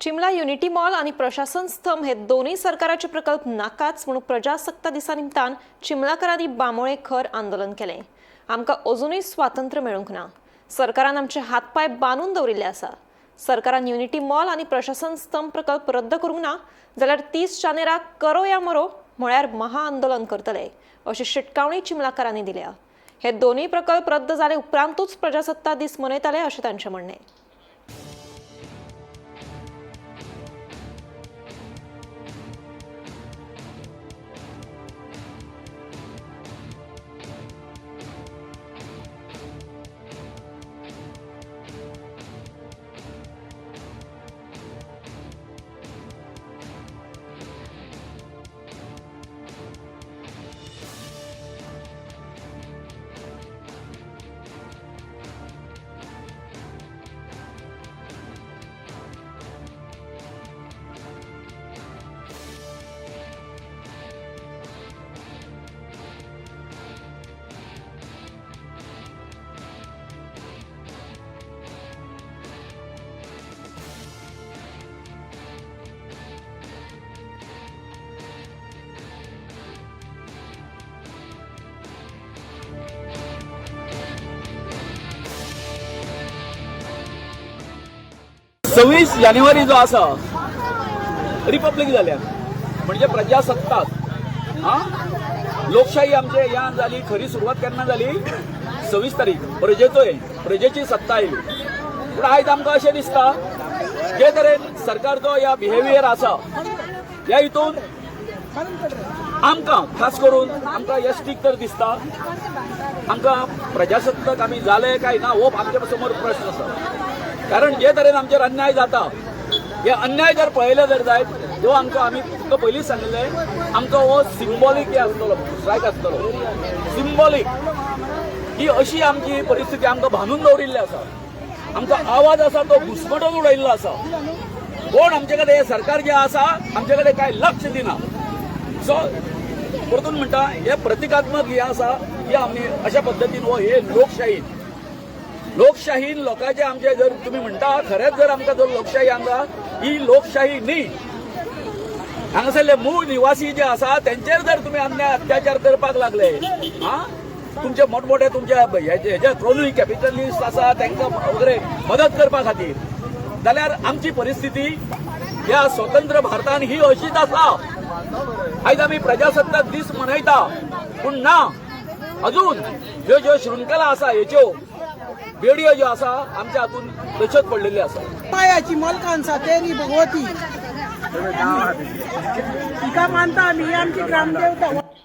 चिमला unity mall आणि प्रशासन स्तंभ हे दोन्ही सरकाराचे प्रकल्प नाकाच म्हणून प्रजासत्ता दिसा निमतान चिमलाकरांनी बांबोळे खर आंदोलन केले। आमकां अजूनही स्वातंत्र्य मेळूंक ना। सरकारान आमचे हातपाय बांदून दवरिल्ले आसा। सरकारान युनिटी मॉल आणि प्रशासन स्तंभ प्रकल्प रद्द करूंक ना जाल्यार 30 जानेराक करो या मरो म्हळ्यार महाआंदोलन करतले अशी शिटकावणी चिमलाकारांनी दिल्या। हे दोन्ही प्रकल्प रद्द जाले उपरांतूच प्रजासत्ता दीस मनयतले अशें तांचें म्हणणें। सव्वीस जानेवारी जो आसा रिपब्लीक जाल्या म्हणजे प्रजासत्ताक लोकशाही आमचे ह्या जाली। खरी सुरवात केन्ना जाली 26 तारीख प्रजेची सत्ता आयली। पूण आयज आमकां अशें दिसता जे तरेन सरकारचो ह्या बिहेवियर आसा ह्या हितून आमकां खास करून आमकां यश्टीक तर दिसता आमकां प्रजासत्ताक आमी जाले काय ना हो आमच्या समोर प्रश्न आसा। कारण जे तरेन आमचेर अन्याय जाता हे अन्याय जर पळयले जर जायत तो आमकां आमी तुका पयलींच सांगिल्लें आमकां हो सिंबॉलीक हे आसतलो स्ट्रायक आसतलो सिंबॉलीक ही अशी आमची परिस्थिती आमकां बांदून दवरिल्ली आसा। आमचो आवाज आसा तो घुसमटून उडयल्लो आसा। कोण आमचे कडेन हे सरकार जे आसा आमचे कडेन कांय लक्ष दिना। सो परतून म्हणटा हे प्रतिकात्मक हे आसा की आमी अशा पद्दतीन हो हे लोकशाहीन लोकांचे आमचे जर तुम्ही म्हणटा खरेंच जर आमकां जर लोकशाही हांगा ही लोकशाही न्ही हांगासरले मूळ निवासी जे आसा त्यांचेर जर तुम्ही अन्याय अत्याचार करपाक लागले तुमचे मोठमोठे तुमचे हेजे क्रोनी कॅपिटलिस्ट आसा तांकां वगैरे मदत करपा खातीर जाल्यार आमची परिस्थिती ह्या स्वतंत्र भारतान ही अशीच आसा। आयज आमी प्रजासत्ताक दीस मनयता पूण ना अजून ज्यो शृंखला आसा हेच्यो बेडयो ज्यो आसा आमच्या हातून तश्योच पडलेली आसा। मायाची मलकांसा तेरी भगवती तिका मानता आमी आमची ग्रामदेवता।